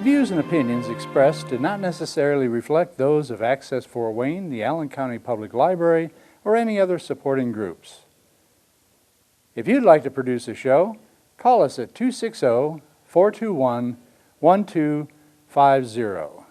views and opinions expressed do not necessarily reflect those of Access Fort Wayne, the Allen County Public Library, or any other supporting groups. If you'd like to produce a show, call us at 260-421-1250.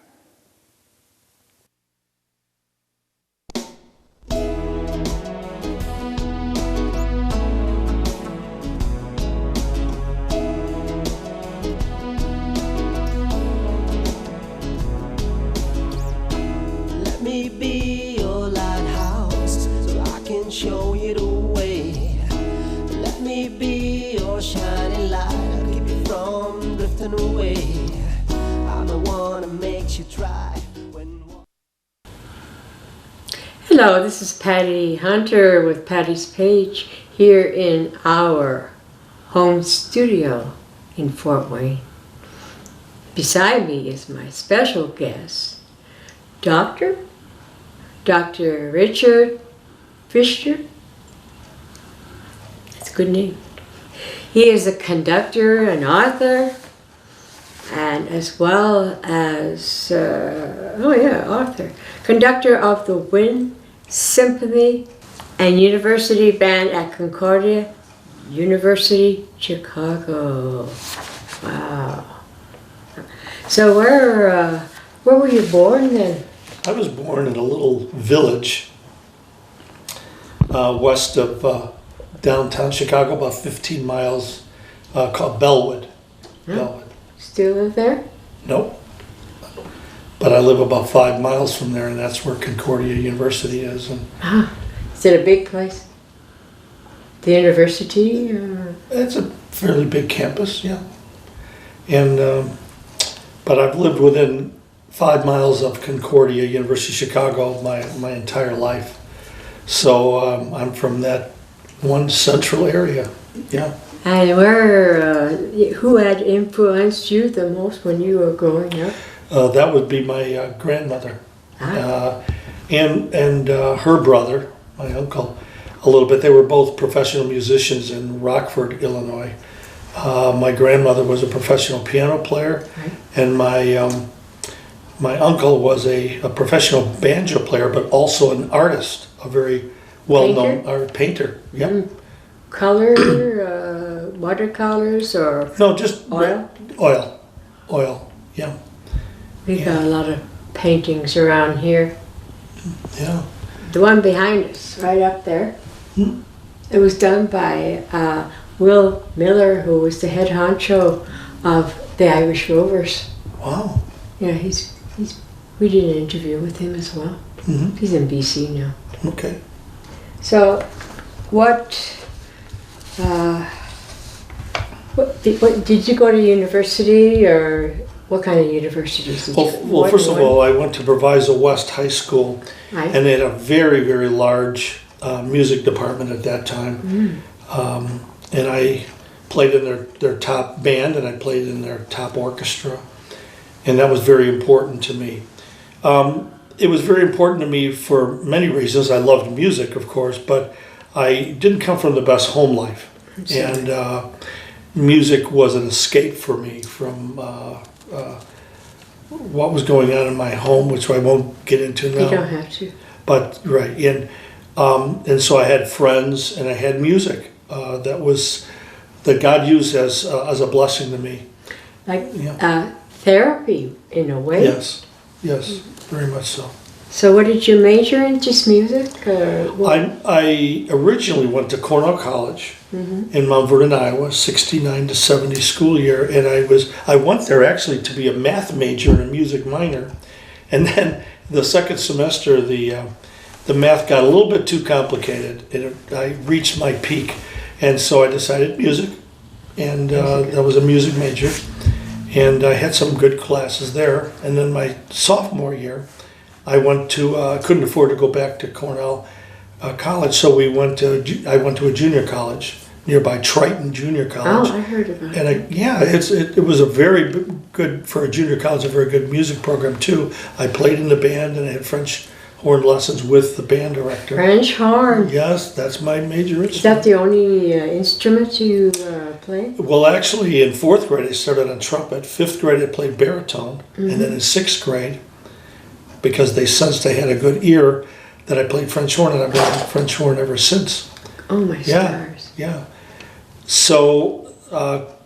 Let me be your lighthouse so I can show you the way. Let me be your shining light, I'll keep you from drifting away. I'm the one that makes you try when... Hello, this is Patty Hunter with Patty's Page here in our home studio in Fort Wayne. Beside me is my special guest, Dr. Richard Fischer. That's a good name. He is a conductor, an author, and as well as, author. Conductor of the Wind Symphony and University Band at Concordia University-Chicago. Wow. So where were you born then? I was born in a little village west of downtown Chicago, about 15 miles, called Bellwood. Bellwood. Still live there? Nope. But I live about 5 miles from there, and that's where Concordia University is. And Is it a big place? The university? Or? it's a fairly big campus, yeah. And but I've lived within 5 miles of Concordia University-Chicago my entire life. So I'm from that one central area, yeah. And who had influenced you the most when you were growing up? That would be my grandmother, and her brother, my uncle, a little bit. They were both professional musicians in Rockford, Illinois. My grandmother was a professional piano player, and my uncle was a professional banjo player, but also an artist, a very well-known painter. Yeah. Mm. Color, watercolors, or No, just oil? Oil. Yeah. We got a lot of paintings around here. Yeah. The one behind us, right up there, Hmm. it was done by Will Miller, who was the head honcho of the Irish Rovers. Wow. Yeah, we did an interview with him as well. Mm-hmm. He's in BC now. Okay. So, what did you go to university, or what kind of universities did you go? Well, first of all, I went to Proviso West High School, Right. and they had a very, very large music department at that time. And I played in their top band, and I played in their top orchestra, and that was very important to me. It was very important to me for many reasons. I loved music, of course, but I didn't come from the best home life, and music was an escape for me from what was going on in my home, which I won't get into now. You don't have to. But right, and so I had friends, and I had music that God used as a blessing to me. Like Yeah. therapy, in a way. Yes, very much so. So what did you major in? Just music? Or what? I originally went to Cornell College in Mount Vernon, Iowa, 69 to 70 school year, and I went there actually to be a math major and a music minor, and then the second semester the math got a little bit too complicated, and I reached my peak, and so I decided music, and I was a music major, and I had some good classes there, and then my sophomore year, I couldn't afford to go back to Cornell College, so I went to a junior college nearby, Triton Junior College. Oh, I heard about and it. it was a very good, for a junior college, a very good music program too. I played in the band, and I had French horn lessons with the band director. French horn. Yes, that's my major Is that instrument. the only instrument you play? Well, actually, in 4th grade, I started on trumpet. 5th grade, I played baritone. And then in 6th grade, because they sensed I had a good ear, that I played French horn, and I've been playing French horn ever since. Oh, my Yeah, stars. yeah. So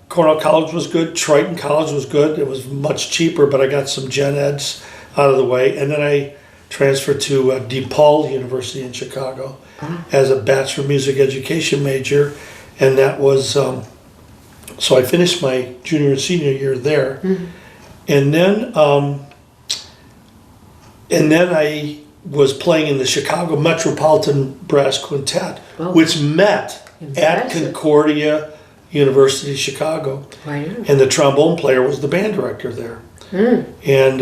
Cornell College was good. Triton College was good. It was much cheaper, but I got some gen eds out of the way. And then I transferred to DePaul University in Chicago as a Bachelor of Music Education major. And that was, so I finished my junior and senior year there. And then I was playing in the Chicago Metropolitan Brass Quintet, Oh. which met at Impressive. Concordia University-Chicago. Wow. And the trombone player was the band director there. Mm. And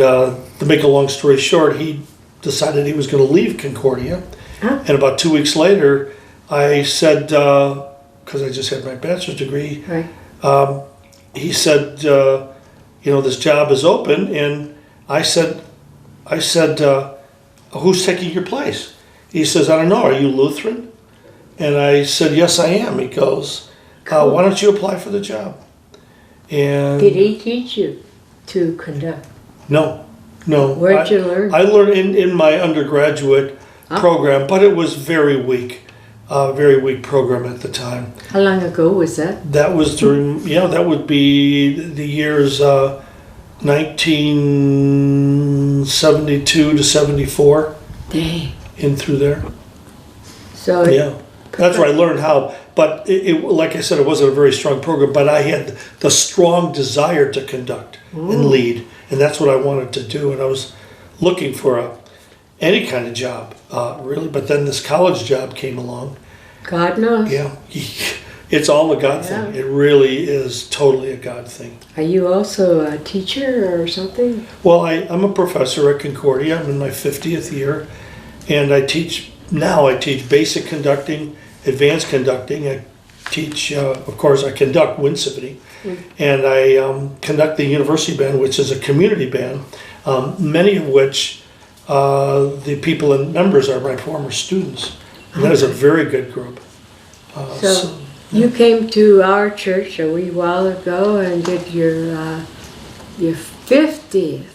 to make a long story short, he decided he was going to leave Concordia. Huh? And about 2 weeks later, I said, because I just had my bachelor's degree, Right. he said, this job is open. And I said, who's taking your place? He says, I don't know, are you Lutheran? And I said, yes, I am. He goes, why don't you apply for the job? And Did he teach you to conduct? no. Where'd you learn? I learned in my undergraduate program, but it was very weak program at the time. How long ago was that? That was during, that would be the years 1972 to 74, Dang. in through there. So Yeah, that's where I learned how. But it, like I said, it wasn't a very strong program, but I had the strong desire to conduct and lead, and that's what I wanted to do. And I was looking for any kind of job, really. But then this college job came along. God knows. Yeah, it's all a God thing. Yeah. It really is totally a God thing. Are you also a teacher or something? Well, I'm a professor at Concordia. I'm in my 50th year, and I teach basic conducting, advanced conducting. I teach, of course, I conduct Wind Symphony, and I conduct the university band, which is a community band, many of which the people and members are my former students. And that is a very good group. So you came to our church a wee while ago and did your 50th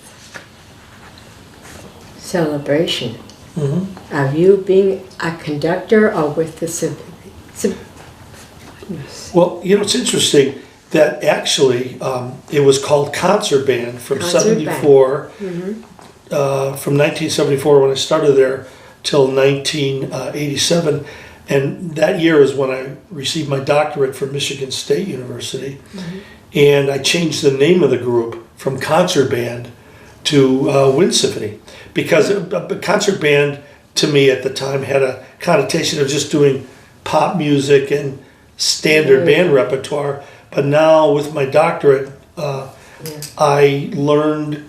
celebration. Of you being a conductor or with the symphony? Well, it's interesting that actually it was called concert band from Concert band. 74, from 1974 when I started there till 1987. And that year is when I received my doctorate from Michigan State University. And I changed the name of the group from concert band to Wind Symphony, because a concert band to me at the time had a connotation of just doing pop music and standard band repertoire. But now with my doctorate, I learned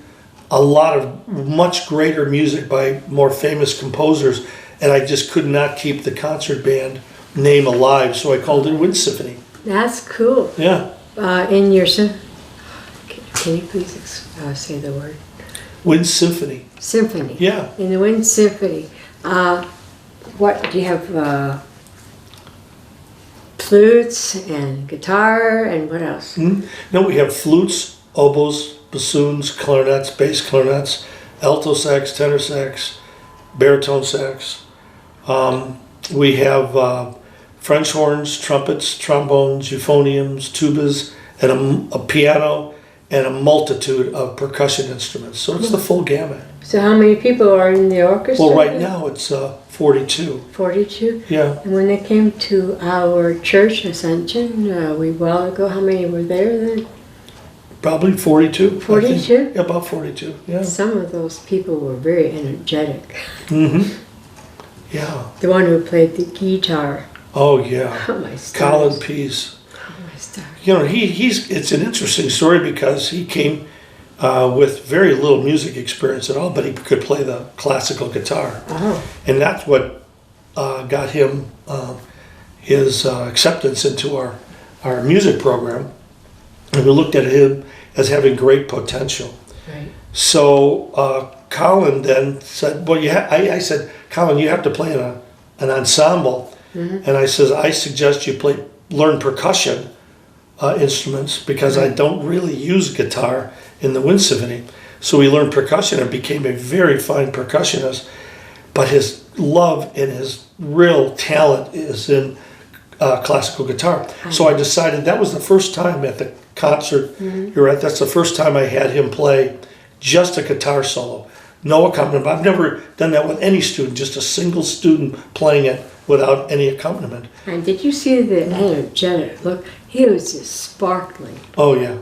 a lot of much greater music by more famous composers, and I just could not keep the concert band name alive, so I called it Wind Symphony. That's cool. Yeah, In your can you please say the word? Wind Symphony. Symphony. Yeah. In the Wind Symphony. What do you have? Flutes and guitar and what else? No, we have flutes, oboes, bassoons, clarinets, bass clarinets, alto sax, tenor sax, baritone sax. We have French horns, trumpets, trombones, euphoniums, tubas, and a piano, and a multitude of percussion instruments. So it's the full gamut. So how many people are in the orchestra? Well, right now it's 42. 42? Yeah. And when they came to our church, Ascension, a wee while ago, how many were there then? Probably 42. I think. 42? Yeah, about 42, yeah. Some of those people were very energetic. Yeah. The one who played the guitar. Oh, yeah. Oh, my stars. Colin Pease. Oh, my stars. It's an interesting story because he came with very little music experience at all, but he could play the classical guitar. Oh. And that's what got him his acceptance into our music program. And we looked at him as having great potential. Right. So Colin then said, well, I said, Colin, you have to play in an ensemble. And I says, I suggest you learn percussion instruments because I don't really use guitar in the Wind Symphony. So he learned percussion and became a very fine percussionist. But his love and his real talent is in classical guitar. So I decided that was the first time at the concert you're at. That's the first time I had him play just a guitar solo, no accompaniment. I've never done that with any student, just a single student playing it without any accompaniment. And did you see the energetic look? He was just sparkling. Oh yeah,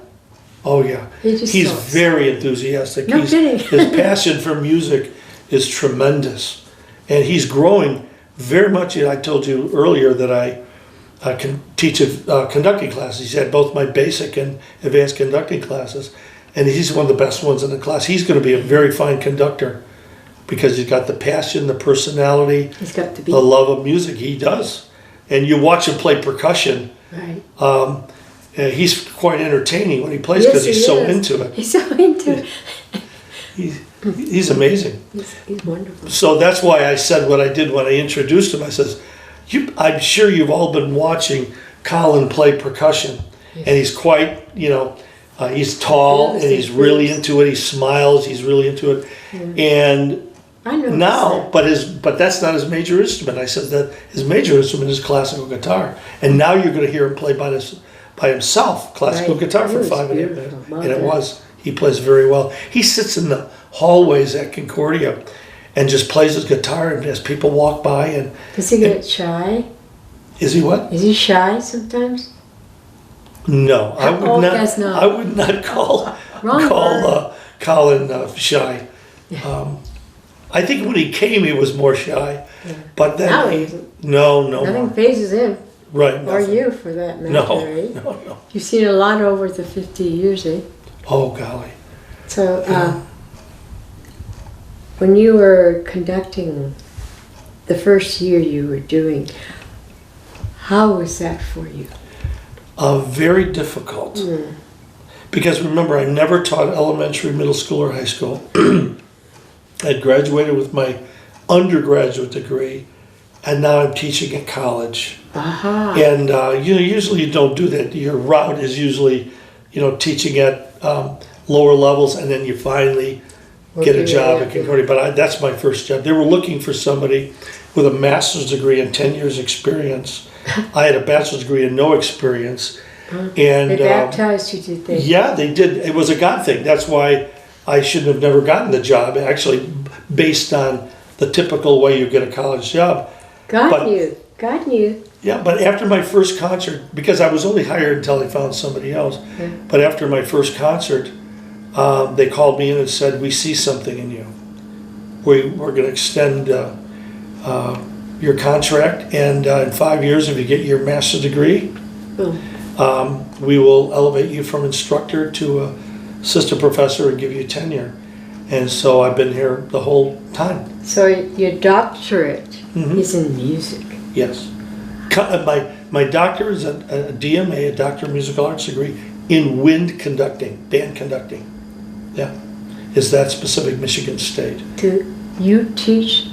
oh yeah. He's so very enthusiastic. No kidding. His passion for music is tremendous, and he's growing very much. I told you earlier that I can teach conducting classes. He's had both my basic and advanced conducting classes, and he's one of the best ones in the class. He's going to be a very fine conductor because he's got the passion, the personality, He's got to be. the love of music. He does. And you watch him play percussion. Right. He's quite entertaining when he plays because he's so into it. He's so into it. He's amazing. He's wonderful. So that's why I said what I did when I introduced him. I says, I'm sure you've all been watching Colin play percussion. Yes. And he's quite, he's tall and he's really into it. He smiles, he's really into it. And I know now, but that's not his major instrument. I said that his major instrument is classical guitar. And now you're going to hear him play by himself, classical guitar for 5 minutes. Well And it done. was. He plays very well. He sits in the hallways at Concordia and just plays his guitar and as people walk by and... Does he get shy? Is he what? Is he shy sometimes? No, I Oh, would that's not. not- I would not call Wrong word. Colin shy. I think when he came, he was more shy, but then Now he isn't. no, Nothing phases him, right, or nothing. you for that matter, No, right? no. You've seen a lot over the 50 years, eh? Oh golly, So, when you were conducting the first year you were doing, how was that for you? very difficult. Because remember, I never taught elementary, middle school, or high school. I graduated with my undergraduate degree, and now I'm teaching at college. Aha. And usually you don't do that. Your route is usually, teaching at lower levels, and then you finally get a Working job your at way Concordia. But that's my first job. They were looking for somebody with a master's degree and 10 years experience. I had a bachelor's degree and no experience. And They baptized you, did they? yeah, they did. It was a God thing. That's why I shouldn't have never gotten the job, actually, based on the typical way you get a college job. God But- knew. God knew. Yeah, but after my first concert, because I was only hired until they found somebody else, but after my first concert, they called me in and said, we see something in you. We're going to extend your contract, and in 5 years, if you get your master's degree, we will elevate you from instructor to assistant professor and give you tenure. And so I've been here the whole time. So your doctorate Mhm. is in music. Yes. My doctor is a DMA, a Doctor of Musical Arts degree, in wind conducting, band conducting. Yeah. Is that specific Michigan State. Do you teach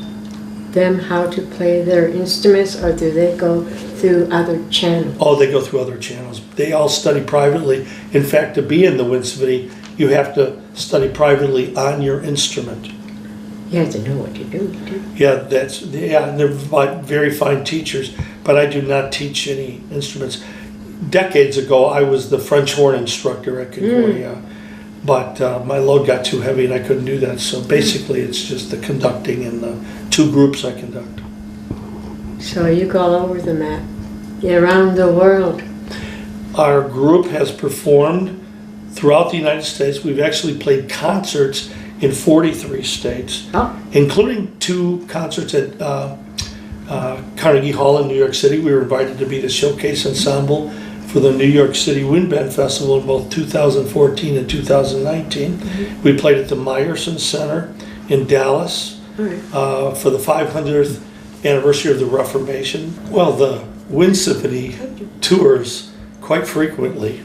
them how to play their instruments, or do they go through other channels? Oh, they go through other channels. They all study privately. In fact, to be in the Wind Symphony, you have to study privately on your instrument. You have to know what you're doing, too. Yeah, and they're very fine teachers, but I do not teach any instruments. Decades ago, I was the French horn instructor at Concordia, but my load got too heavy and I couldn't do that. So basically, it's just the conducting and the 2 groups I conduct. So you go all over the map, around the world. Our group has performed throughout the United States. We've actually played concerts in 43 states, Oh, including 2 concerts at Carnegie Hall in New York City. We were invited to be the showcase ensemble for the New York City Wind Band Festival in both 2014 and 2019. We played at the Meyerson Center in Dallas all right. for the 500th anniversary of the Reformation. Well, the Wind Symphony tours quite frequently,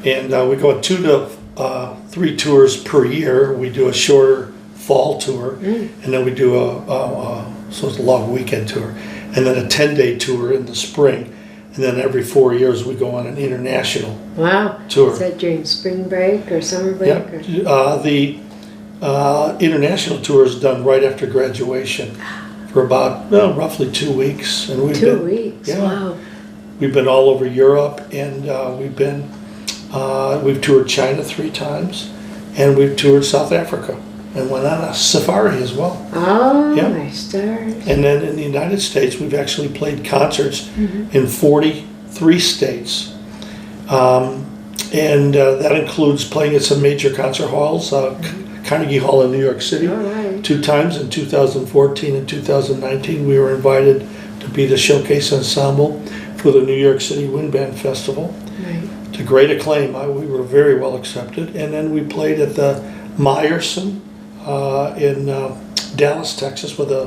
and we go on 2 to 3 tours per year. We do a shorter fall tour, and then we do so it's a long weekend tour, and then a 10-day tour in the spring, and then every 4 years we go on an international Wow. tour. Is that during spring break or summer break? Yeah, Or? the international tour is done right after graduation for about roughly 2 weeks, and we've 2 been, weeks. yeah. Wow. We've been all over Europe, and we've toured China 3 times, and we've toured South Africa, and went on a safari as well. Oh, Yeah. my stars. And then in the United States, we've actually played concerts in 43 states. And that includes playing at some major concert halls, Carnegie Hall in New York City, All right. 2 times in 2014 and 2019. We were invited to be the showcase ensemble for the New York City Wind Band Festival. Right. To great acclaim. We were very well accepted. And then we played at the Meyerson in Dallas, Texas, where the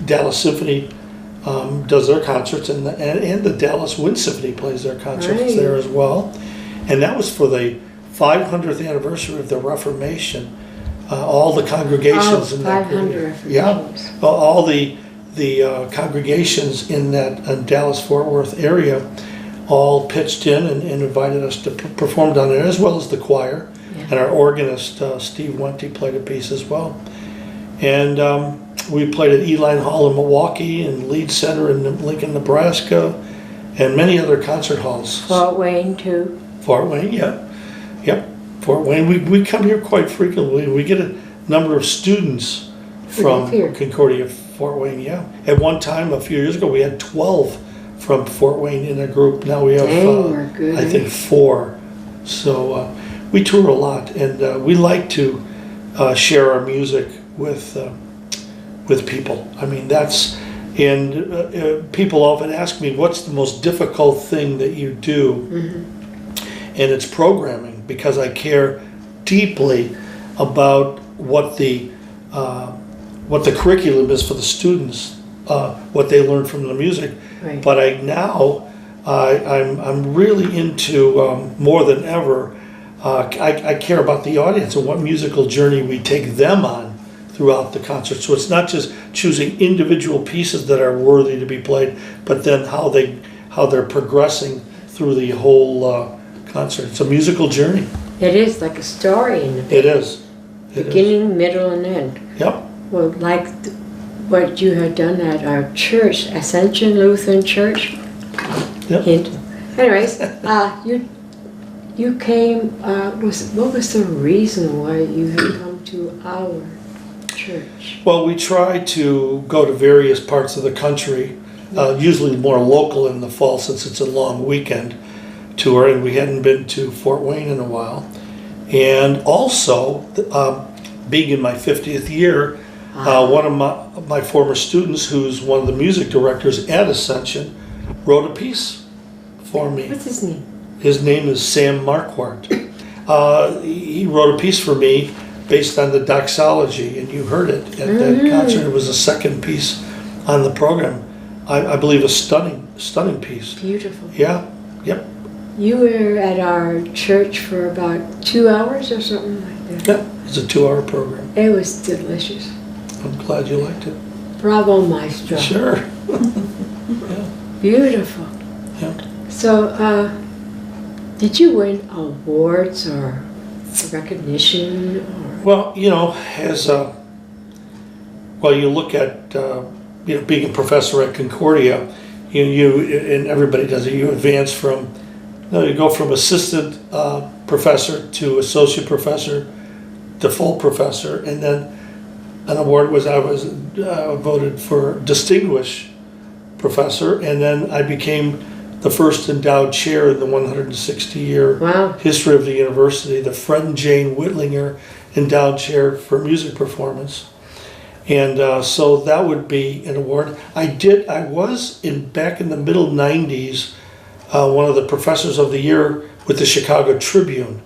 Dallas Symphony does their concerts, and the Dallas Wind Symphony plays their concerts Right. there as well. And that was for the 500th anniversary of the Reformation. All the congregations in that 500 yeah, Reformations. all the congregations in that Dallas-Fort Worth area all pitched in and invited us to perform down there, as well as the choir. Yeah. And our organist, Steve Wente, played a piece as well. And we played at Eline Hall in Milwaukee, and Lead Center in Lincoln, Nebraska, and many other concert halls. Fort Wayne, too. Fort Wayne, yeah. Yep, Fort Wayne. We come here quite frequently. We get a number of students from live here. Concordia, Fort Wayne, yeah. At one time, a few years ago, we had 12 from Fort Wayne in a group. Now we have, Dang, we're good, I think, 4. So we tour a lot, and we like to share our music with people. I mean, people often ask me, what's the most difficult thing that you do? And it's programming, because I care deeply about what the curriculum is for the students, what they learn from the music. Right. But I'm really into, more than ever, I care about the audience and what musical journey we take them on throughout the concert. So it's not just choosing individual pieces that are worthy to be played, but then how they're progressing through the whole concert. It's a musical journey. It is like a story in the It is. It is. beginning, middle, and end. Yep. Well, like what you had done at our church, Ascension Lutheran Church. Yep. Hint. Anyways, you came. What was the reason why you had come to our church? Well, we try to go to various parts of the country, usually more local in the fall, since it's a long weekend tour, and we hadn't been to Fort Wayne in a while. And also, being in my 50th year, one of my former students, who's one of the music directors at Ascension, wrote a piece for me. What's his name? His name is Sam Marquardt. He wrote a piece for me based on the doxology, and you heard it at that concert. It was the second piece on the program. I believe a stunning piece. Beautiful. Yeah, yep, You were at our church for about 2 hours or something like that. yeah. It's a 2-hour program. It was delicious. I'm glad you liked it. Bravo, maestro. Sure. Beautiful. Yeah. So, did you win awards or recognition? Or? Well, as you look at being a professor at Concordia, you and everybody does it. You advance from, you go from assistant professor to associate professor to full professor, and then an award was I was voted for distinguished professor, and then I became the first endowed chair in the 160-year Wow. history of the university, the Fred and Jane Whitlinger Endowed Chair for Music Performance. And so that would be an award. I was back in the middle 90s, one of the professors of the year with the Chicago Tribune.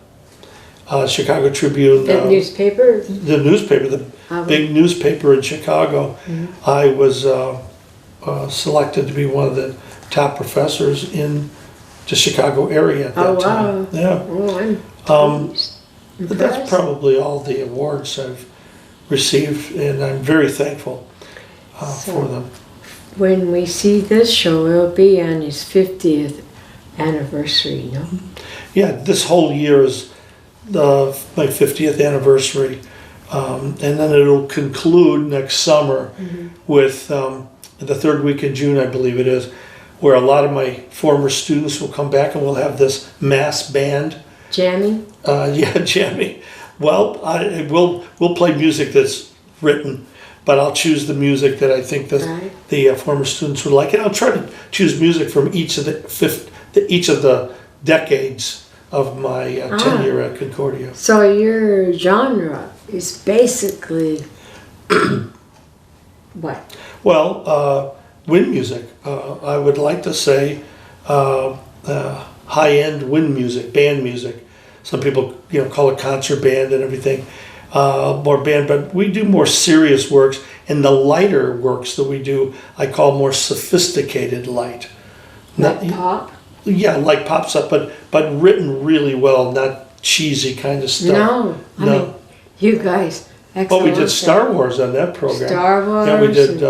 Chicago Tribune. The newspaper? The newspaper, the big newspaper in Chicago. I was selected to be one of the top professors in the Chicago area at that time. Wow. Yeah. Oh, I'm But that's impressed. probably all the awards I've received, and I'm very thankful for them. When we see this show, it'll be on his 50th anniversary, no? Yeah, this whole year is my 50th anniversary, and then it'll conclude next summer with the third week in June, I believe it is, where a lot of my former students will come back and we'll have this mass band. Jamming? Yeah, jamming. Well, we'll play music that's written, but I'll choose the music that I think that the former students would like, and I'll try to choose music from each of the decades of my tenure at Concordia. So your genre is basically what? Well, wind music. I would like to say high-end wind music, band music. Some people, call it concert band and everything, more band. But we do more serious works, and the lighter works that we do, I call more sophisticated light. Like pop? Yeah, like pop stuff, but written really well, not cheesy kind of stuff. No, I mean, you guys. Well, we did Star Wars on that program. Star Wars. Yeah, we did.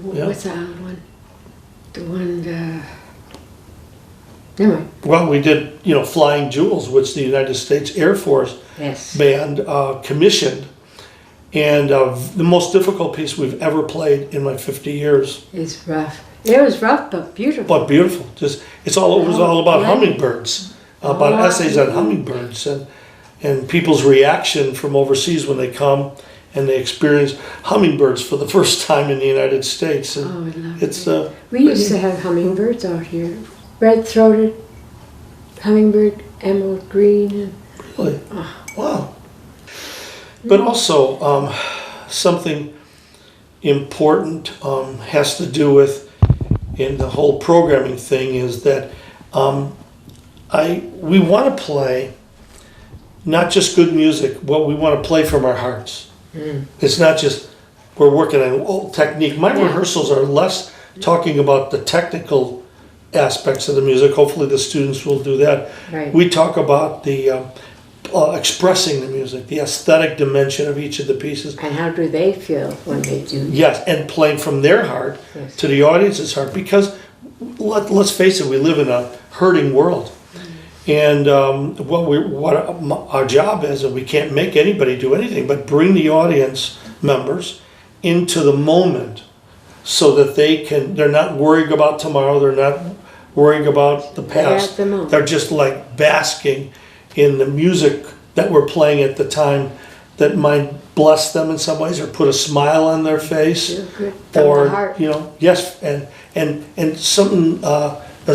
What's that one? The one. Anyway. Well, we did, Flying Jewels, which the United States Air Force band commissioned, and the most difficult piece we've ever played in my 50 years. It's rough. It was rough, but beautiful. But beautiful. It was all about hummingbirds, about essays on hummingbirds, and people's reaction from overseas when they come and they experience hummingbirds for the first time in the United States. And I love it's it. We used to have hummingbirds out here, red-throated hummingbird, emerald green. Really? Wow. But also something important has to do with in the whole programming thing is that we want to play not just good music, what we want to play from our hearts. It's not just we're working on old technique. My rehearsals are less talking about the technical aspects of the music. Hopefully the students will do that. Right. We talk about the expressing the music, the aesthetic dimension of each of the pieces. And how do they feel when they do? Yes, and playing from their heart to the audience's heart, because let's face it, we live in a hurting world. And what our job is, and we can't make anybody do anything, but bring the audience members into the moment so that they're not worrying about tomorrow, they're not worrying about the past. They're just like basking in the music that we're playing at the time that might bless them in some ways or put a smile on their face. Or, the heart. Yes, and something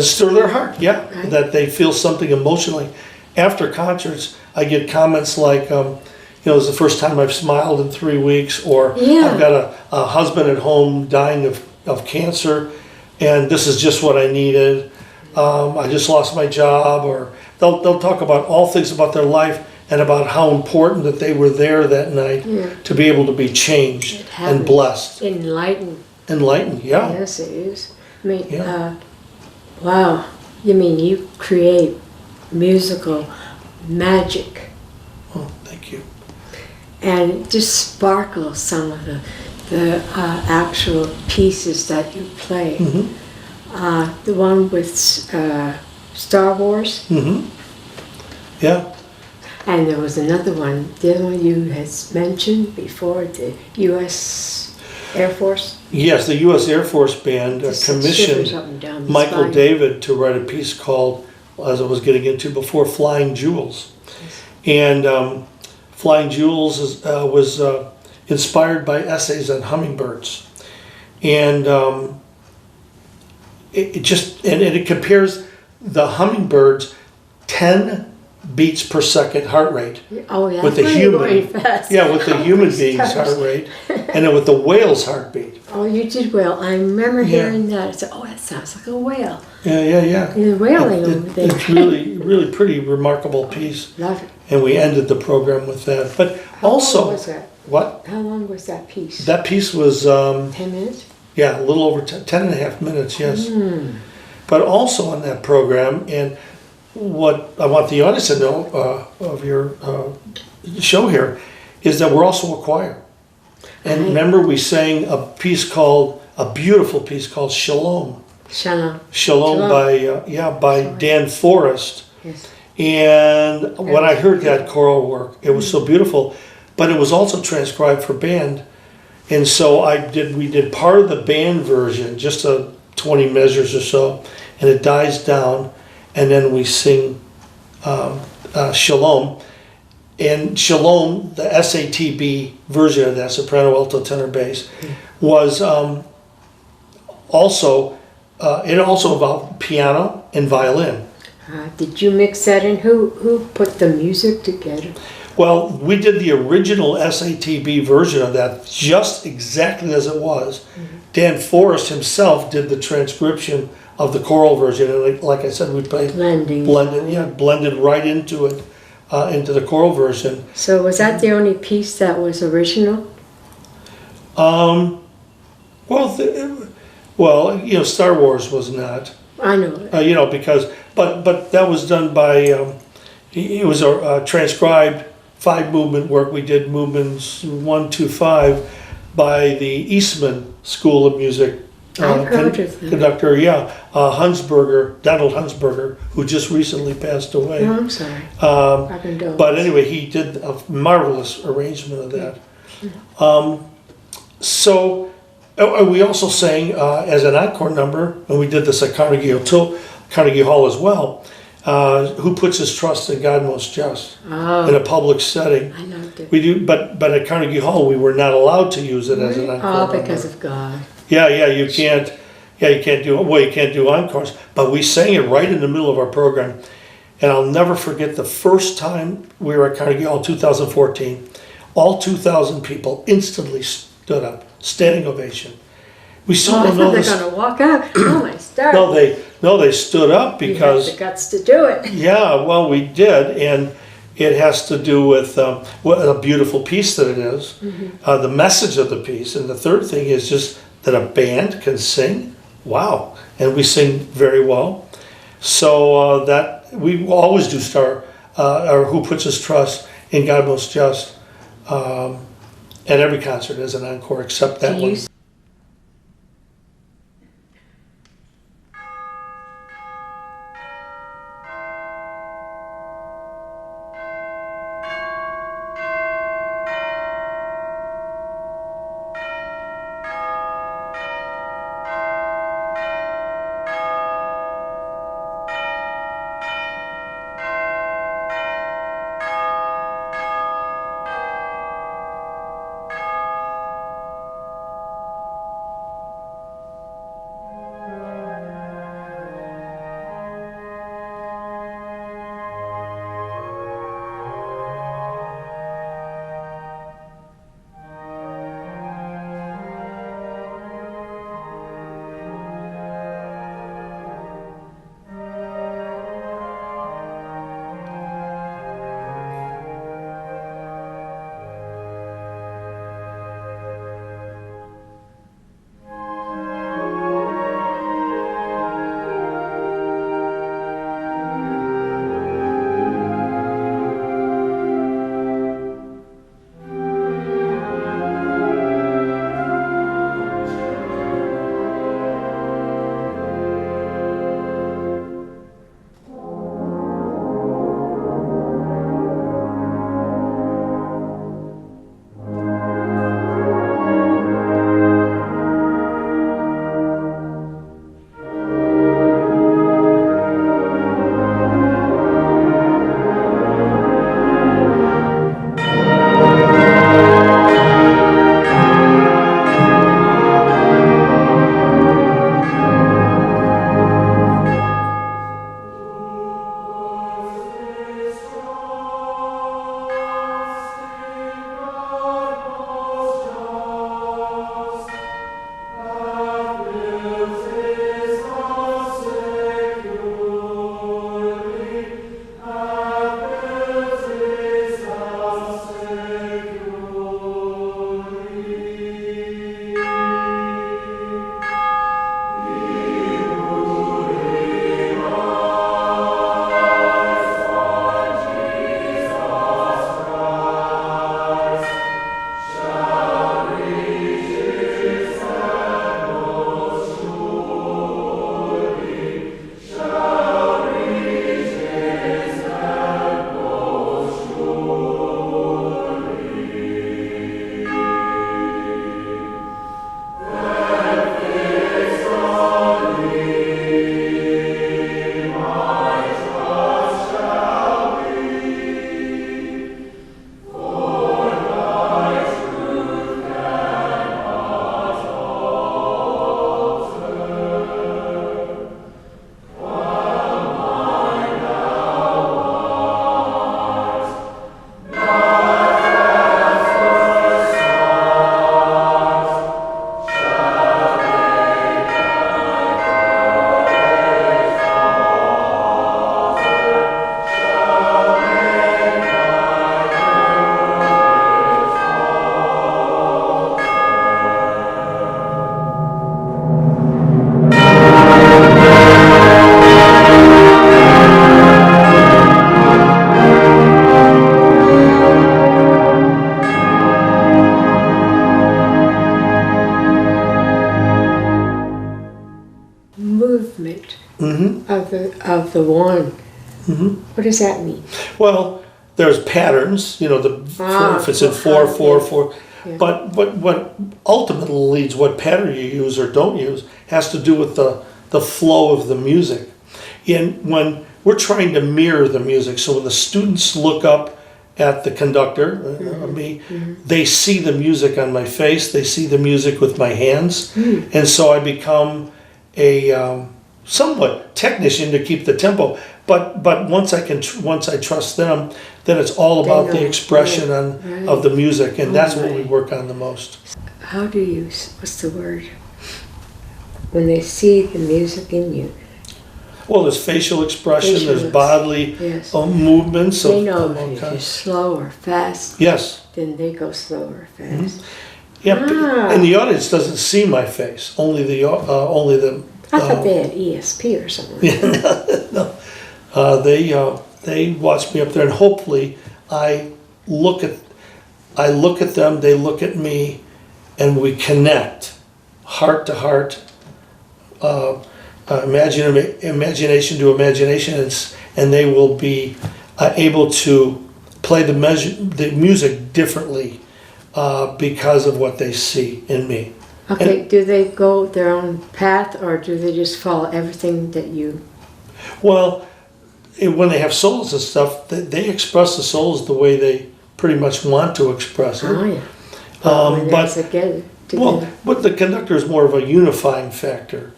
stir their heart, that they feel something emotionally. After concerts, I get comments like, it's the first time I've smiled in 3 weeks, or I've got a husband at home dying of cancer, and this is just what I needed. I just lost my job, or they'll talk about all things about their life and about how important that they were there that night to be able to be changed and blessed. Enlightened. Enlightened, yeah. Yes, it is. I mean, wow. You mean you create musical magic. Oh, thank you. And it just sparkles some of the actual pieces that you play. The one with Star Wars. Yeah. And there was another one, the other one you had mentioned before, the U.S. Air Force. Yes, the U.S. Air Force Band commissioned Michael David to write a piece called, as I was getting into before, Flying Jewels. And Flying Jewels was inspired by essays on hummingbirds. And it compares the hummingbird's 10 beats per second heart rate with the human, with the human being's heart rate, and then with the whale's heartbeat. Oh, you did whale. I remember hearing that. I said, "Oh, that sounds like a whale." Yeah. The whaling over there. It's really pretty remarkable piece. Love it. And we ended the program with that. But How also, long was that? What? How long was that piece? That piece was 10 minutes. Yeah, a little over 10 and a half minutes. Yes. But also on that program, and what I want the audience to know of your show here is that we're also a choir. And Right. remember, we sang a beautiful piece called Shalom. Shalom. Shalom by Dan Forrest. Yes. And when I heard that choral work, it was so beautiful, but it was also transcribed for band. And so we did part of the band version, just 20 measures or so, and it dies down, and then we sing Shalom. And Shalom, the SATB version of that, soprano, alto, tenor, bass, was it also involved piano and violin. Did you mix that in? Who put the music together? Well, we did the original SATB version of that just exactly as it was. Dan Forrest himself did the transcription of the choral version, and like I said, we played blended right into it, into the choral version. So was that the only piece that was original? Well, Star Wars was not. I know. Because but that was done by it was a transcribed 5-movement work. We did movements 1, 2, 5 by the Eastman School of Music conductor. Donald Hunsberger, who just recently passed away. No, I'm sorry. But anyway, he did a marvelous arrangement of that. So we also sang as an encore number, and we did this at Carnegie Hall as well. Who puts his trust in God most just in a public setting? I loved it. We do, but at Carnegie Hall we were not allowed to use it as an encore. Because of God. Yeah, you can't. Yeah, you can't do encores. But we sang it right in the middle of our program, and I'll never forget the first time we were at Carnegie Hall, 2014. All 2,000 people instantly stood up, standing ovation. We still don't know they're this. going to walk out. Oh my star! No, they stood up because you had the guts to do it. Yeah, well, we did, and it has to do with what a beautiful piece that it is, the message of the piece, and the third thing is just that a band can sing. Wow, and we sing very well. So that we always do or Who Puts His Trust in God Most Just at every concert as an encore, except that one. of the one. Mhm. What does that mean? Well, there's patterns, you know, if it's in 4/4/4. Yeah. But what ultimately leads what pattern you use or don't use has to do with the flow of the music. And when we're trying to mirror the music, so when the students look up at the conductor, me, they see the music on my face, they see the music with my hands, and so I become a somewhat technician to keep the tempo. But once I trust them, then it's all They about the know. expression Right. of the music, and that's what we Right. work on the most. How do you, what's the word? When they see the music in you, Well, there's facial expression, Facial there's ex- bodily yes. movements They of know all if you're kinds. slow or fast, Yes. then they go slow or fast. Yeah, Ah. and the audience doesn't see my face. Only the I thought they had ESP or something. they watch me up there, and hopefully I look at them, they look at me, and we connect heart to heart, imagination to imagination, and they will be able to play the music differently because of what they see in me. Okay, do they go their own path or do they just follow everything that you? Well, when they have solos and stuff, they express the solos the way they pretty much want to express it. Oh, yeah. When they're But together. well, but the conductor is more of a unifying factor,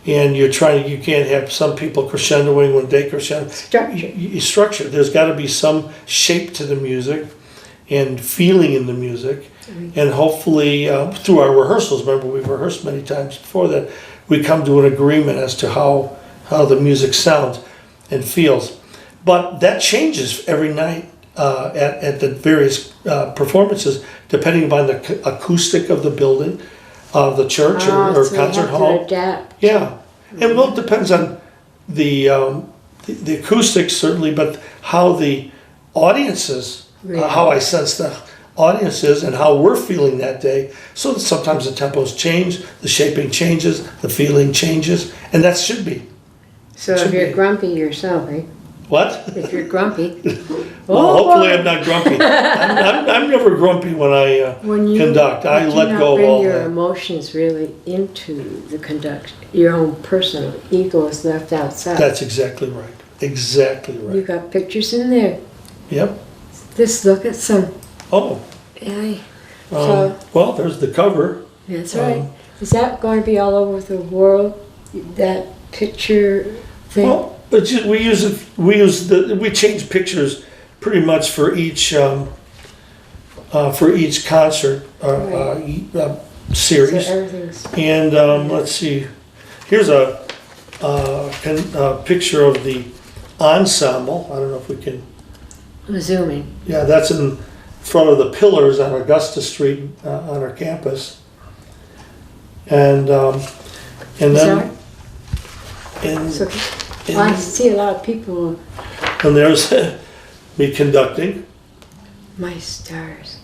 and you can't have some people crescendoing when they crescendo. Structure. Structure. There's got to be some shape to the music, and feeling in the music, and hopefully through our rehearsals. Remember, we've rehearsed many times before that. We come to an agreement as to how the music sounds and feels, but that changes every night at the various performances, depending upon the acoustic of the building, of the church or so concert you have hall. to adapt. Yeah, and well, it depends on the acoustics certainly, but how the audiences, how I sense the audiences and how we're feeling that day. So that sometimes the tempos change, the shaping changes, the feeling changes, and that should be. So if Should you're be. grumpy yourself, eh? What? If you're grumpy. Well, hopefully I'm not grumpy. I'm never grumpy when I When you conduct. I do let not go of bring all your that. emotions really into the conduct, your own personal ego is left outside. That's exactly right. Exactly You right. got pictures in there. Yep. Just look at some. Oh, Yeah. So well, there's the cover. that's right. Is that going to be all over the world? That picture thing. Well, but we change pictures pretty much for each concert So series. everything's And let's see, here's a picture of the ensemble. I don't know if we can. zooming. Yeah, that's in front of the pillars on Augusta Street on our campus. And then Sorry? and, So, I see a lot of people. and there's me conducting. My stars.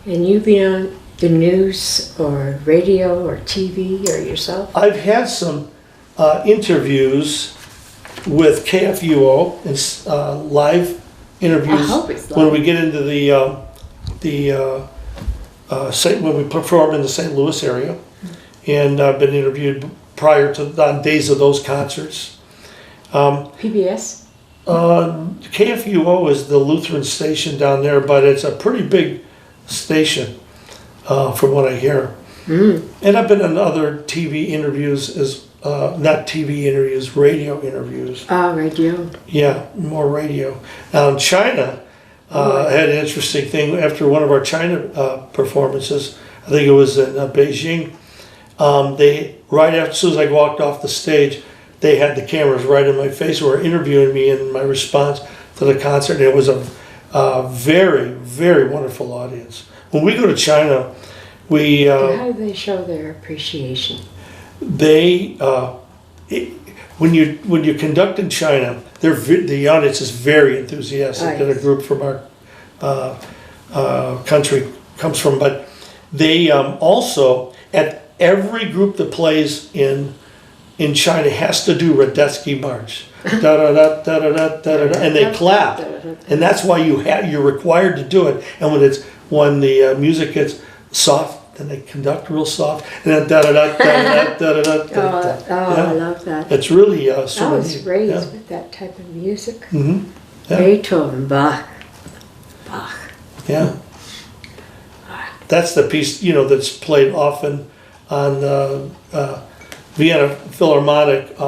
And you've been on the news or radio or TV or yourself? I've had some interviews with KFUO and live interviews. I hope it's when live. we get into when we perform in the St. Louis area, and I've been interviewed prior to on days of those concerts. PBS? KFUO is the Lutheran station down there, but it's a pretty big station, from what I hear. And I've been on other TV interviews not TV interviews, radio interviews. Radio. Yeah, more radio. Now in China, I had an interesting thing after one of our China performances. I think it was in Beijing. They as soon as I walked off the stage, they had the cameras right in my face, were interviewing me in my response to the concert. It was a very, very wonderful audience. When we go to China, we How do they show their appreciation? when you conduct in China, the audience is very enthusiastic. That a group from our country comes from, but they also at every group that plays in in China has to do Radetzky March. Da da da da da da da da, and they clap, and that's why you're required to do it. And when the music gets soft, then they conduct real soft, and then da da da da da da da da. I love that. It's really I was raised with that type of music. Mm-hmm. Yeah. Beethoven, Bach. Yeah. That's the piece, that's played often on the Vienna Philharmonic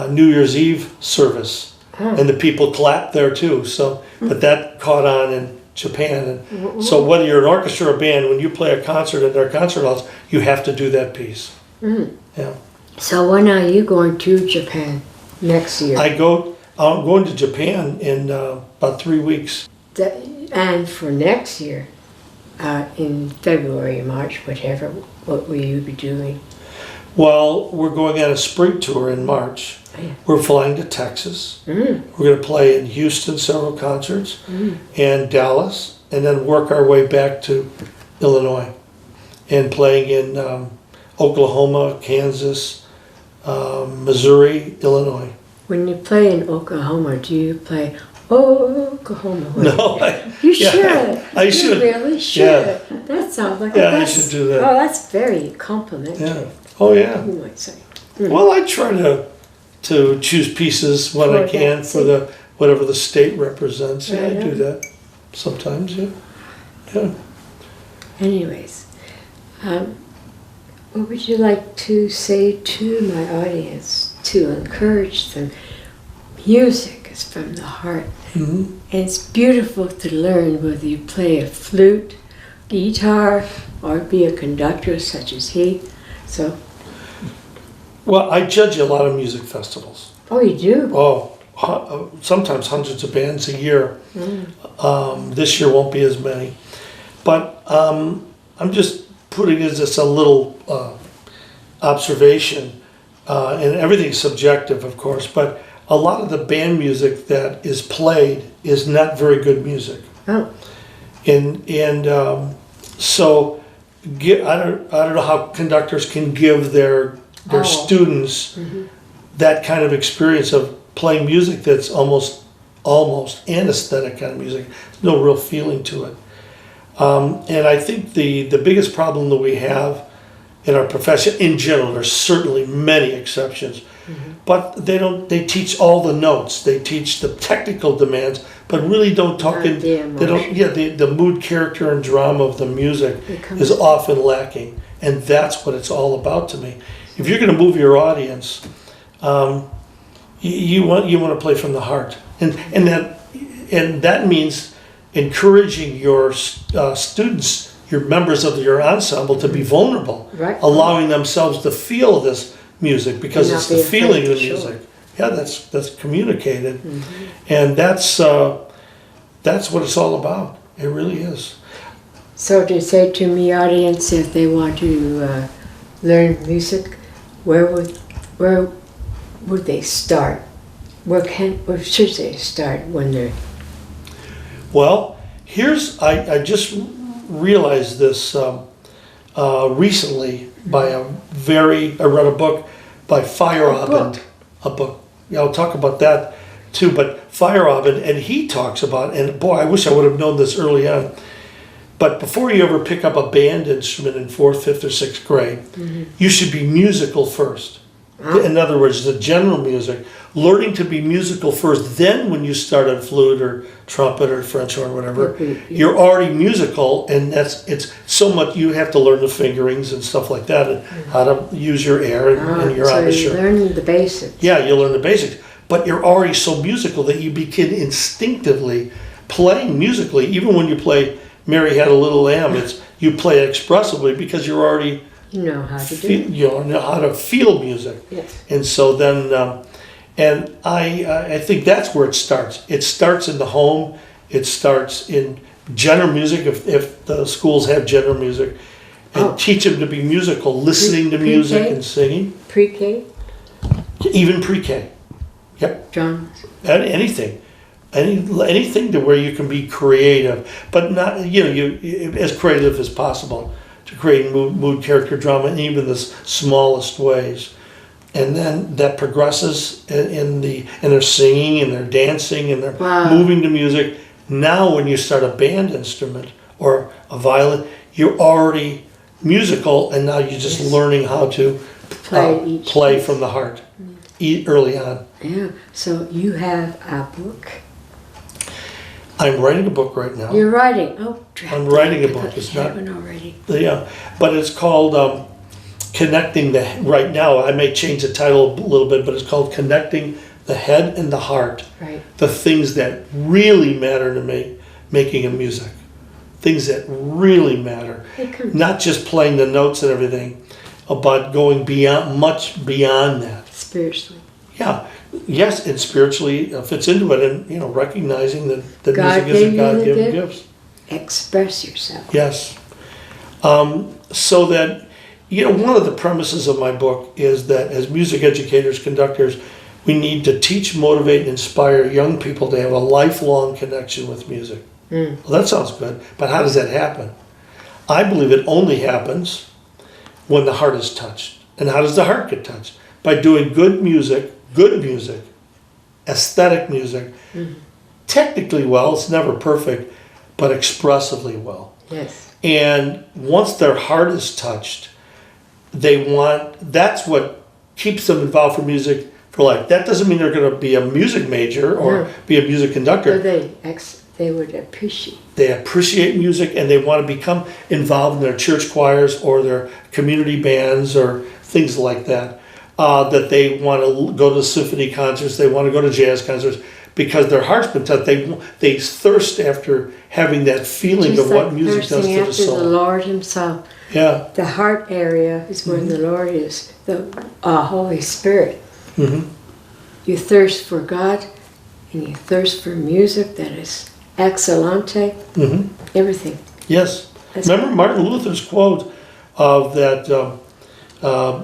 New Year's Eve service. And the people clap there too. So, but that caught on in Japan. And so whether you're an orchestra or a band, when you play a concert at their concert halls, you have to do that piece. Yeah. So when are you going to Japan next year? I'm going to Japan in about 3 weeks. And for next year, in February, March, whatever, what will you be doing? Well, we're going on a spring tour in March. Yeah. We're flying to Texas. We're going to play in Houston, several concerts, and Dallas, and then work our way back to Illinois, and playing in Oklahoma, Kansas, Missouri, Illinois. When you play in Oklahoma, do you play Oklahoma? No, You should. I should. You really should. Yeah. That sounds like Yeah, the I best. should do that. Oh, that's very complimentary. Yeah. Oh, yeah. You might say. Well, I try to choose pieces when I can for whatever the state represents. Yeah, I do that sometimes. Yeah. Yeah. Anyways, what would you like to say to my audience to encourage them? Music is from the heart. Mm-hmm. And it's beautiful to learn whether you play a flute, guitar, or be a conductor such as he. So. Well, I judge a lot of music festivals. Oh, you do? Oh, sometimes hundreds of bands a year. This year won't be as many. But I'm just putting it as a little observation. And everything's subjective, of course, but a lot of the band music that is played is not very good music. Oh. So I don't know how conductors can give their students that kind of experience of playing music that's almost anesthetic kind of music. There's no real feeling to it. And I think the biggest problem that we have in our profession in general, there's certainly many exceptions, but they teach all the notes, they teach the technical demands, but really don't talk the mood, character, and drama of the music is often lacking, and that's what it's all about to me. If you're going to move your audience, you want to play from the heart, and that means encouraging your students, your members of your ensemble, to be vulnerable, allowing themselves to feel this music, because it's the feeling of the music. Yeah, that's communicated, and that's what it's all about. It really is. So to say to me, audience, if they want to learn music, where would they start? Where should they start when they're? Well, I just realized this recently I read a book by Feyerabend. A book. Yeah, I'll talk about that too. But Feyerabend, and he talks about, and boy, I wish I would have known this early on. But before you ever pick up a band instrument in 4th, 5th, or 6th grade, you should be musical first. In other words, the general music, learning to be musical first. Then when you start on flute or trumpet or French horn or whatever, you're already musical, and it's so much. You have to learn the fingerings and stuff like that, and how to use your air and your embouchure. So you learn the basics. Yeah, you learn the basics, but you're already so musical that you begin instinctively playing musically. Even when you play "Mary Had a Little Lamb," you play it expressively because you're already. You know how to do it. You know how to feel music. Yes. And so then, and I think that's where it starts. It starts in the home. It starts in general music, if the schools have general music, and teach them to be musical, listening to music and singing. Pre-K? Even pre-K. Yep. Drums? Anything. Anything to where you can be creative, but not, you as creative as possible, to create mood, character, drama, in even the smallest ways. and then that progresses and they're singing and they're dancing and they're Wow. moving to music. Now when you start a band instrument or a violin, you're already musical, and now you're just Yes. learning how to play piece. from the heart early on. Yeah. So you have a book. I'm writing a book right now. You're writing. Oh, I'm writing a book. It's not- one already. Yeah, but it's called Connecting the. Right now, I may change the title a little bit, but it's called Connecting the Head and the Heart. Right. The things that really matter to me, making a music. Things that really matter. It comes Not just playing the notes and everything, but going beyond, much beyond that. spiritually. Yeah, yes, and spiritually fits into it, and recognizing that the God music is gave a you God-given the gift. Express yourself. Yes. So that, one of the premises of my book is that as music educators, conductors, we need to teach, motivate, and inspire young people to have a lifelong connection with music. Well, that sounds good, but how does that happen? I believe it only happens when the heart is touched. And how does the heart get touched? By doing good music, aesthetic music, technically well, it's never perfect, but expressively well. Yes. And once their heart is touched, that's what keeps them involved for music for life. That doesn't mean they're going to be a music major or No. be a music conductor. So they would appreciate. They appreciate music and they want to become involved in their church choirs or their community bands or things like that. That they want to go to symphony concerts, they want to go to jazz concerts because their heart's been touched. They thirst after having that feeling Just of what like music does thirsting to the after the soul. Lord Himself. Yeah. The heart area is where the Lord is, the Holy Spirit. Hmm. You thirst for God, and you thirst for music that is excellente, Hmm. everything. Yes. That's Remember right. Martin Luther's quote of that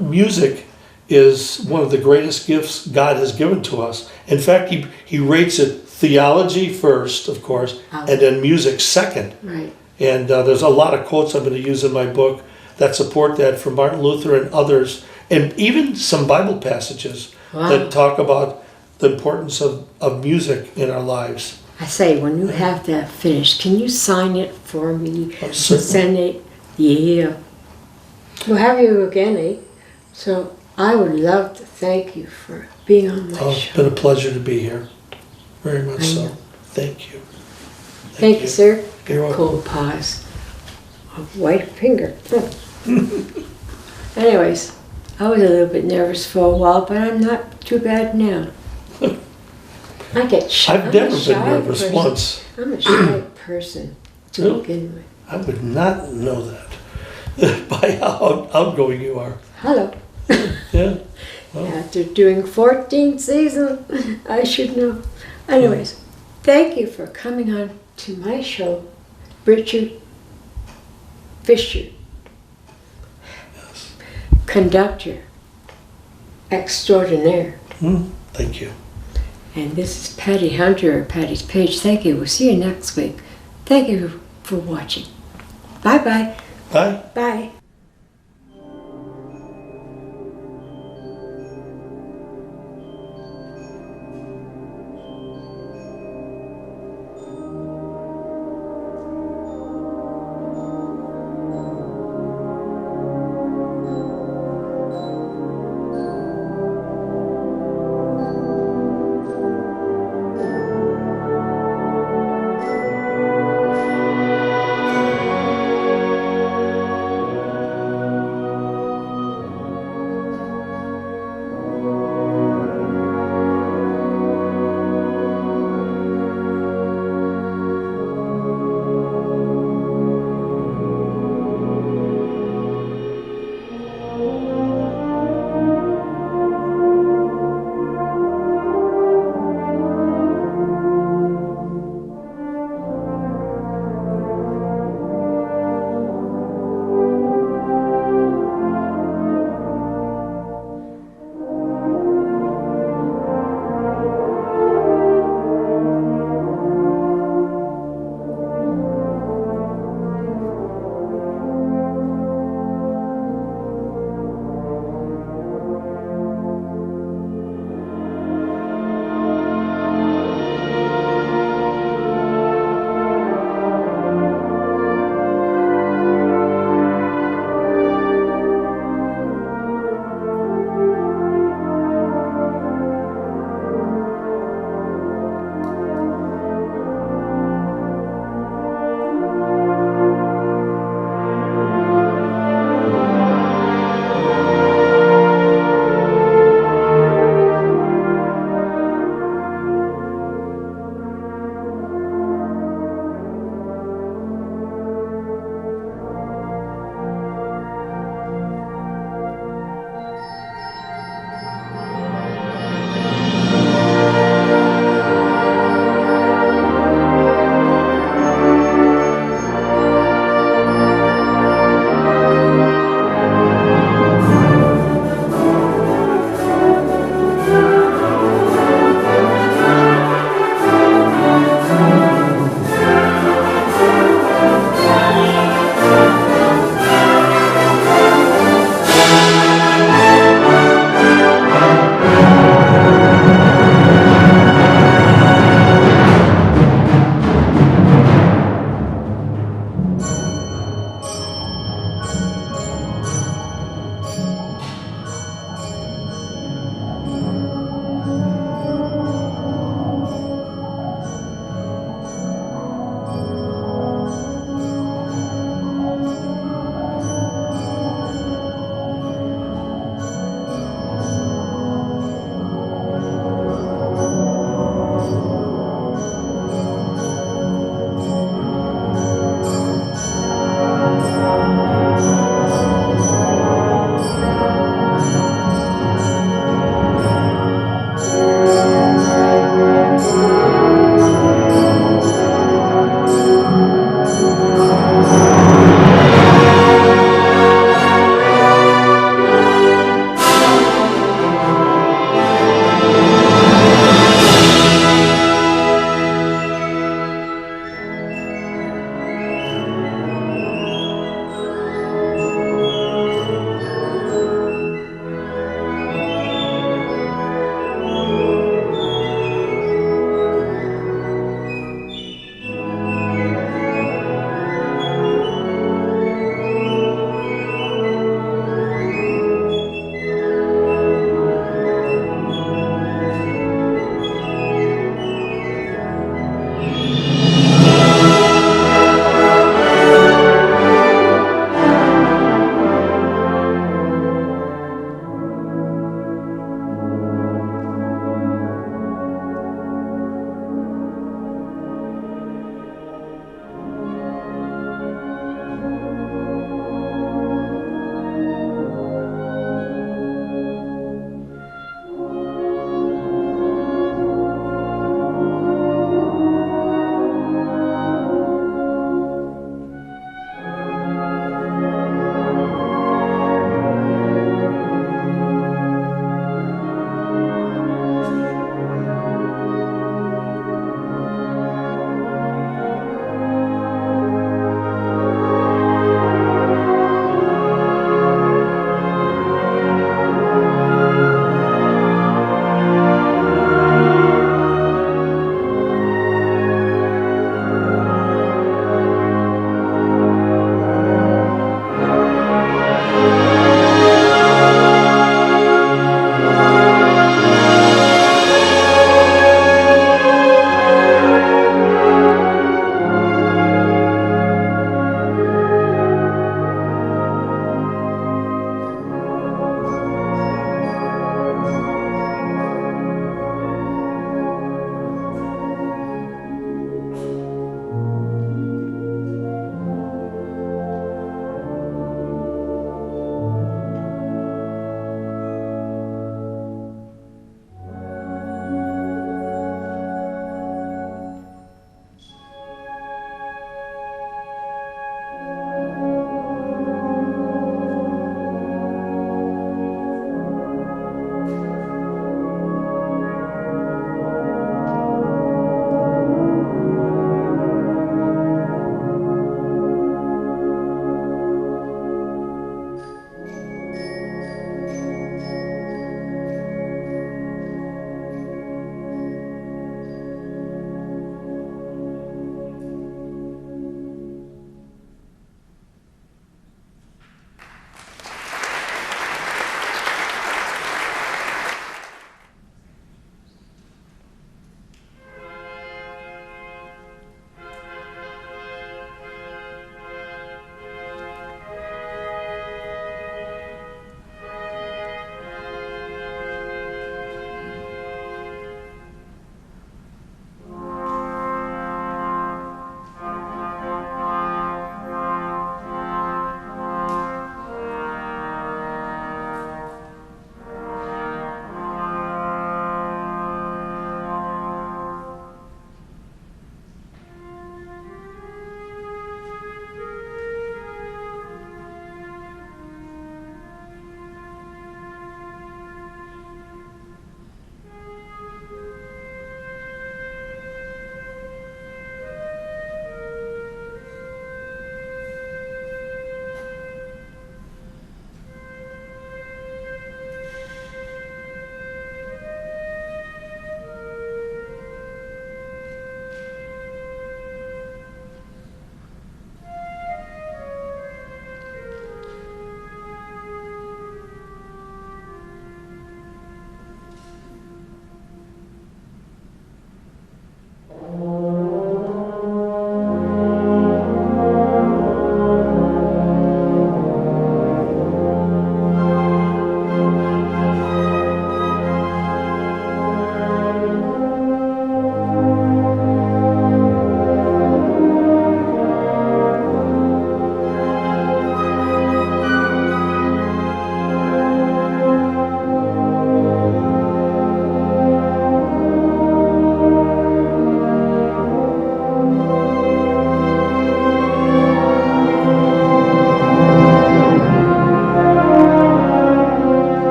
music is one of the greatest gifts God has given to us. In fact, he rates it theology first, of course, and then music second. Right. And there's a lot of quotes I'm going to use in my book that support that from Martin Luther and others, and even some Bible passages Wow. that talk about the importance of music in our lives. I say, when you have that finished, can you sign it for me? Certainly. Send it. Yeah. We'll have you again, eh? So I would love to thank you for being on my Oh, it's show. been a pleasure to be here. Very much I so. know. Thank you. Thank you, sir. You're welcome. Cold pause. A white finger. Anyways, I was a little bit nervous for a while, but I'm not too bad now. I get shy. I've never been nervous person. once. I'm a shy person to Really? begin with. I would not know that by how outgoing you are. Hello. Yeah. Well, After doing 14 seasons, I should know. Anyways, thank you for coming on to my show, Richard Fischer, conductor extraordinaire. thank you. And this is Patty Hunter, Patty's Page. Thank you. We'll see you next week. Thank you for watching. Bye-bye. Bye. Bye.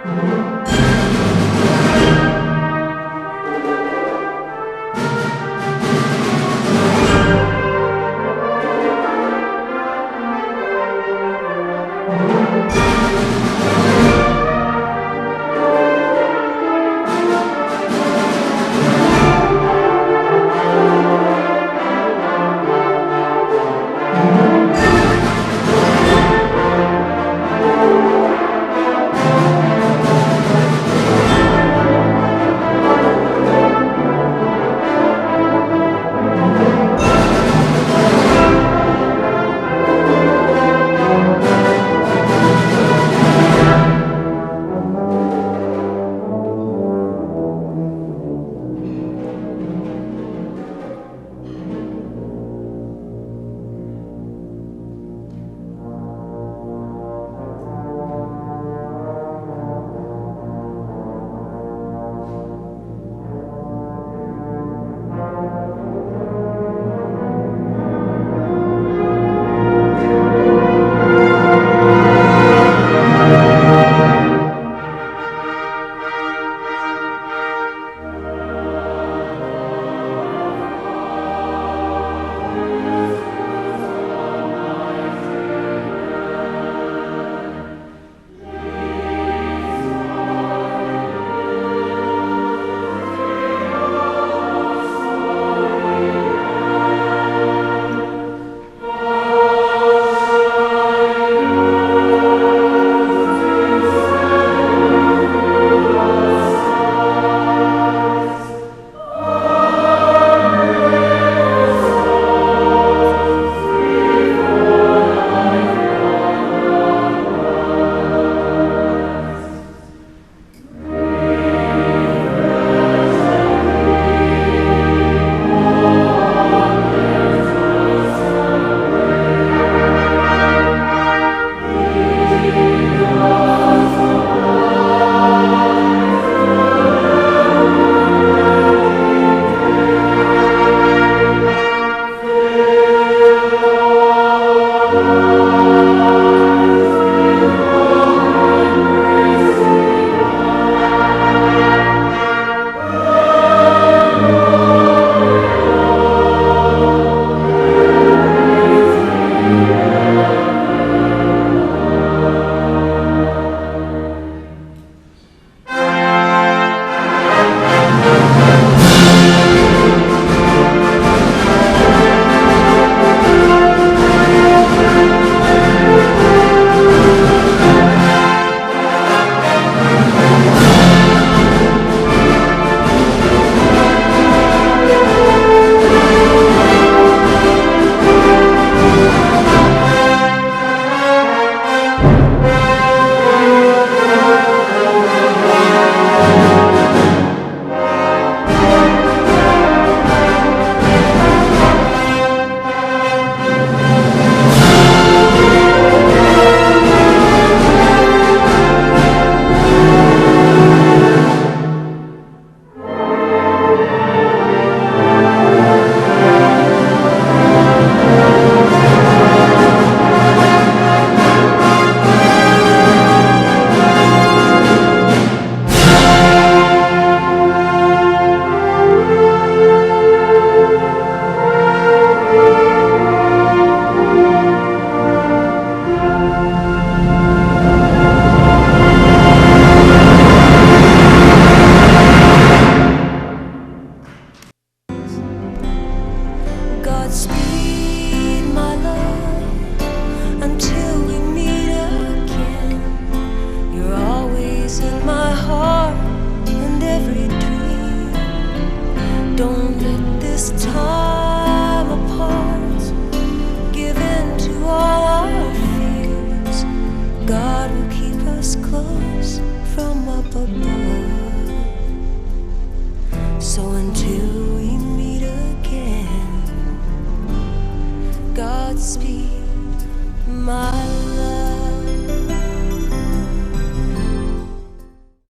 Thank